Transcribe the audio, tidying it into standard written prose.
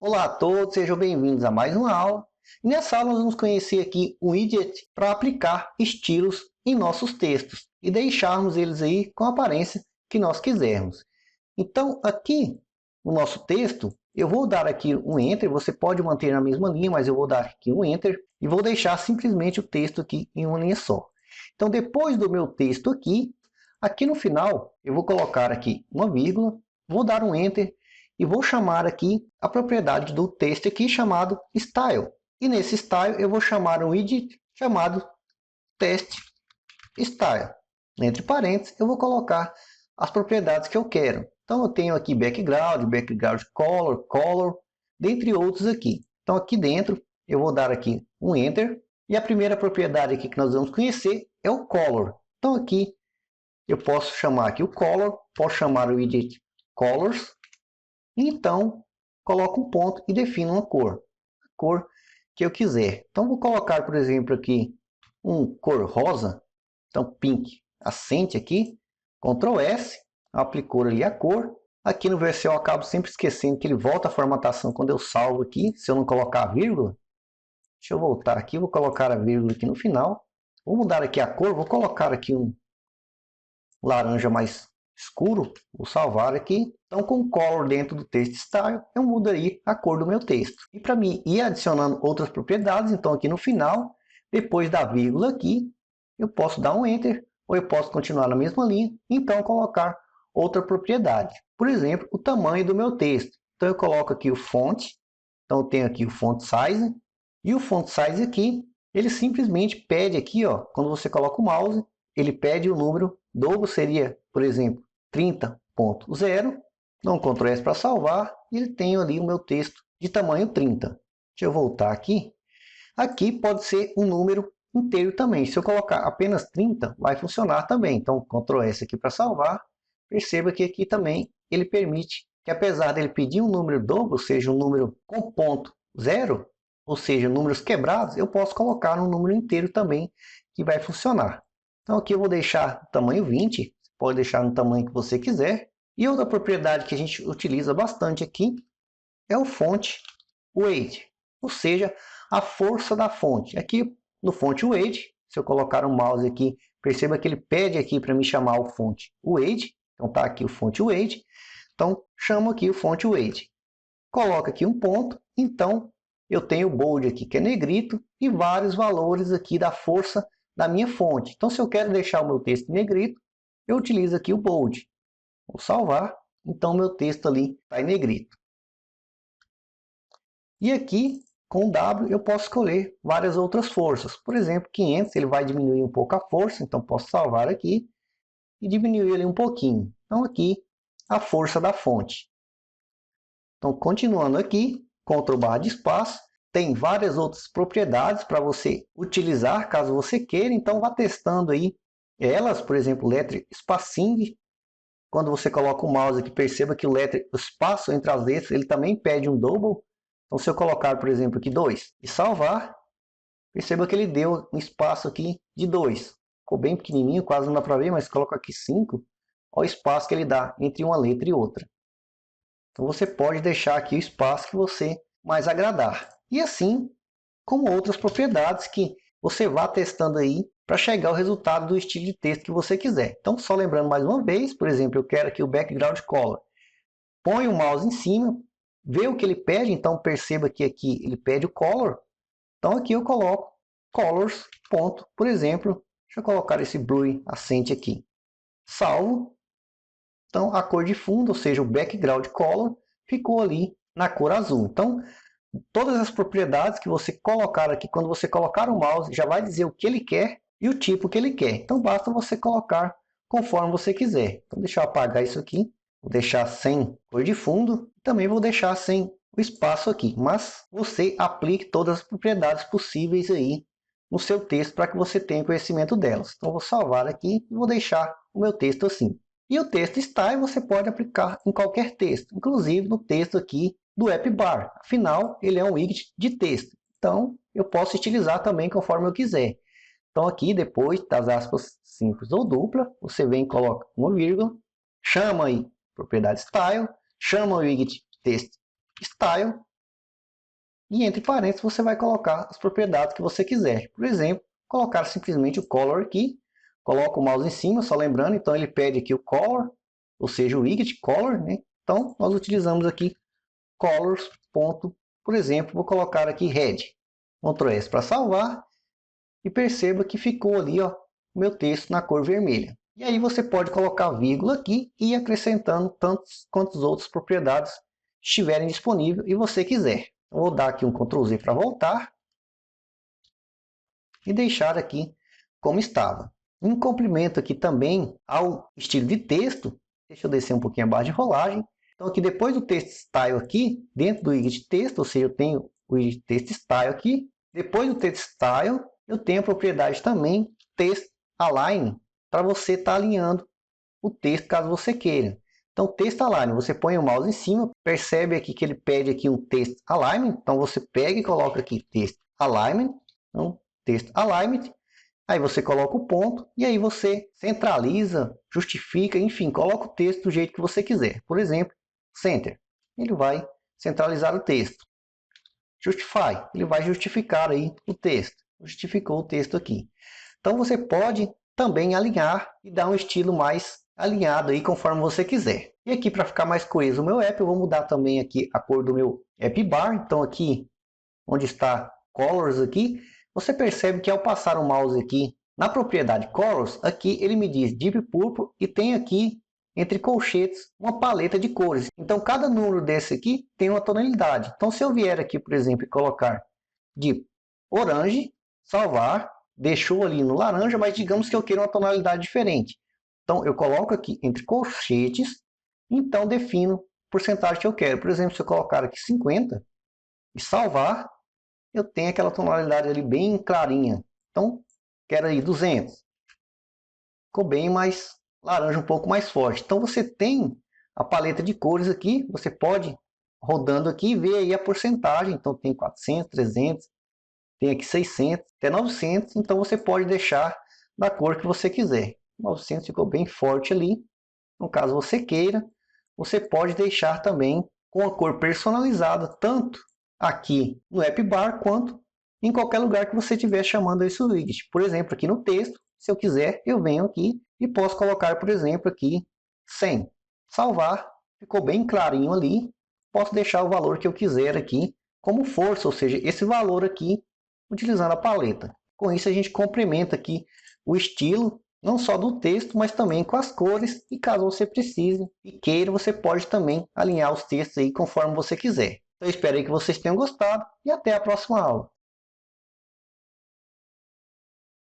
Olá a todos, sejam bem-vindos a mais uma aula. Nessa aula nós vamos conhecer aqui o widget para aplicar estilos em nossos textos e deixarmos eles aí com a aparência que nós quisermos. Então aqui no nosso texto eu vou dar aqui um Enter, você pode manter na mesma linha, mas eu vou dar aqui um Enter e vou deixar simplesmente o texto aqui em uma linha só. Então depois do meu texto aqui no final eu vou colocar aqui uma vírgula, vou dar um Enter e vou chamar aqui a propriedade do texto aqui chamado style. E nesse style eu vou chamar um widget chamado test style. Entre parênteses eu vou colocar as propriedades que eu quero. Então eu tenho aqui background color, color, dentre outros aqui. Então aqui dentro eu vou dar aqui um enter e a primeira propriedade aqui que nós vamos conhecer é o color. Então aqui eu posso chamar aqui o color, posso chamar o widget colors. Então, coloco um ponto e defino uma cor, a cor que eu quiser. Então, vou colocar, por exemplo, aqui um cor rosa, então pink acente aqui, Ctrl S, aplicou ali a cor. Aqui no VSO eu acabo sempre esquecendo que ele volta a formatação quando eu salvo aqui, se eu não colocar a vírgula. Deixa eu voltar aqui, vou colocar a vírgula aqui no final. Vou mudar aqui a cor, vou colocar aqui um laranja mais escuro, vou salvar aqui. Então, com o color dentro do text style, eu mudo aí a cor do meu texto. E para mim ir adicionando outras propriedades, então aqui no final, depois da vírgula aqui, eu posso dar um enter, ou eu posso continuar na mesma linha, então colocar outra propriedade. Por exemplo, o tamanho do meu texto. Então eu coloco aqui o font, então eu tenho aqui o font size, e o font size aqui, ele simplesmente pede aqui, ó, quando você coloca o mouse, ele pede o número dobro, seria, por exemplo, 30.0. Dou um Ctrl S para salvar e ele tem ali o meu texto de tamanho 30. Deixa eu voltar aqui. Aqui pode ser um número inteiro também. Se eu colocar apenas 30, vai funcionar também. Então, Ctrl S aqui para salvar. Perceba que aqui também ele permite que, apesar dele pedir um número dobro, ou seja, um número com ponto zero, ou seja, números quebrados, eu posso colocar um número inteiro também que vai funcionar. Então aqui eu vou deixar o tamanho 20, pode deixar no tamanho que você quiser. E outra propriedade que a gente utiliza bastante aqui é o font weight, ou seja, a força da fonte. Aqui no font weight, se eu colocar o mouse aqui, perceba que ele pede aqui para me chamar o font weight. Então está aqui o font weight. Então chamo aqui o font weight. Coloco aqui um ponto, então eu tenho o bold aqui que é negrito e vários valores aqui da força da minha fonte. Então se eu quero deixar o meu texto negrito, eu utilizo aqui o bold. Vou salvar, então meu texto ali está em negrito. E aqui com o W eu posso escolher várias outras forças. Por exemplo, 500 ele vai diminuir um pouco a força, então posso salvar aqui e diminuir ele um pouquinho. Então aqui a força da fonte. Então, continuando aqui, Ctrl barra de espaço, tem várias outras propriedades para você utilizar, caso você queira. Então, vá testando aí elas, por exemplo, letter spacing. Quando você coloca o mouse aqui, perceba que o espaço entre as letras, ele também pede um double. Então, se eu colocar, por exemplo, aqui 2 e salvar, perceba que ele deu um espaço aqui de 2. Ficou bem pequenininho, quase não dá para ver, mas coloco aqui 5. Olha o espaço que ele dá entre uma letra e outra. Então você pode deixar aqui o espaço que você mais agradar. E assim, como outras propriedades que você vá testando aí para chegar ao resultado do estilo de texto que você quiser. Então, só lembrando mais uma vez, por exemplo, eu quero aqui o background color. Põe o mouse em cima, vê o que ele pede, então perceba que aqui ele pede o color. Então aqui eu coloco colors, ponto, por exemplo, deixa eu colocar esse blue acente aqui. Salvo. Então, a cor de fundo, ou seja, o background color, ficou ali na cor azul. Então, todas as propriedades que você colocar aqui, quando você colocar o mouse, já vai dizer o que ele quer e o tipo que ele quer. Então, basta você colocar conforme você quiser. Então, deixa eu apagar isso aqui. Vou deixar sem cor de fundo. Também vou deixar sem o espaço aqui. Mas você aplique todas as propriedades possíveis aí no seu texto para que você tenha conhecimento delas. Então, vou salvar aqui e vou deixar o meu texto assim. E o texto style você pode aplicar em qualquer texto, inclusive no texto aqui do app bar. Afinal, ele é um widget de texto. Então, eu posso utilizar também conforme eu quiser. Então, aqui, depois das aspas simples ou dupla, você vem e coloca uma vírgula, chama aí propriedade style, chama o widget text style E entre parênteses você vai colocar as propriedades que você quiser. Por exemplo, colocar simplesmente o color aqui. Coloca o mouse em cima, só lembrando, então ele pede aqui o color, ou seja, o widget color, né? Então nós utilizamos aqui colors. Por exemplo, vou colocar aqui red. Ctrl S para salvar. E perceba que ficou ali, ó, o meu texto na cor vermelha. E aí você pode colocar vírgula aqui e ir acrescentando tantos quantas outras propriedades estiverem disponíveis e você quiser. Eu vou dar aqui um Ctrl Z para voltar e deixar aqui como estava. Em complemento aqui também ao estilo de texto, deixa eu descer um pouquinho a barra de rolagem. Então aqui depois do text style aqui, dentro do widget texto, ou seja, eu tenho o widget text style aqui. Depois do text style, eu tenho a propriedade também text align, para você estar alinhando o texto caso você queira. Então, text align, você põe o mouse em cima, percebe aqui que ele pede aqui um text alignment, então você pega e coloca aqui text alignment, então text alignment, aí você coloca o ponto e aí você centraliza, justifica, enfim, coloca o texto do jeito que você quiser. Por exemplo, center, ele vai centralizar o texto. Justify, ele vai justificar aí o texto. Justificou o texto aqui. Então você pode também alinhar e dar um estilo mais alinhado aí conforme você quiser. E aqui para ficar mais coeso o meu app, eu vou mudar também aqui a cor do meu app bar. Então aqui onde está colors aqui, você percebe que ao passar o mouse aqui na propriedade colors, aqui ele me diz deep purple e tem aqui entre colchetes uma paleta de cores. Então cada número desse aqui tem uma tonalidade. Então se eu vier aqui, por exemplo, e colocar de orange, salvar, deixou ali no laranja, mas digamos que eu queira uma tonalidade diferente. Então eu coloco aqui entre colchetes, então defino a porcentagem que eu quero. Por exemplo, se eu colocar aqui 50 e salvar, eu tenho aquela tonalidade ali bem clarinha. Então, quero aí 200. Ficou bem mais laranja, um pouco mais forte. Então, você tem a paleta de cores aqui. Você pode, rodando aqui, ver aí a porcentagem. Então, tem 400, 300, tem aqui 600, até 900. Então, você pode deixar da cor que você quiser. 900 ficou bem forte ali. No caso, você queira, você pode deixar também com a cor personalizada, tanto aqui no app bar quanto em qualquer lugar que você estiver chamando esse widget. Por exemplo, aqui no texto, se eu quiser, eu venho aqui e posso colocar, por exemplo, aqui 100. Salvar, ficou bem clarinho ali. Posso deixar o valor que eu quiser aqui como força, ou seja, esse valor aqui utilizando a paleta. Com isso a gente complementa aqui o estilo, não só do texto, mas também com as cores, e caso você precise e queira, você pode também alinhar os textos aí conforme você quiser. Eu espero aí que vocês tenham gostado e até a próxima aula.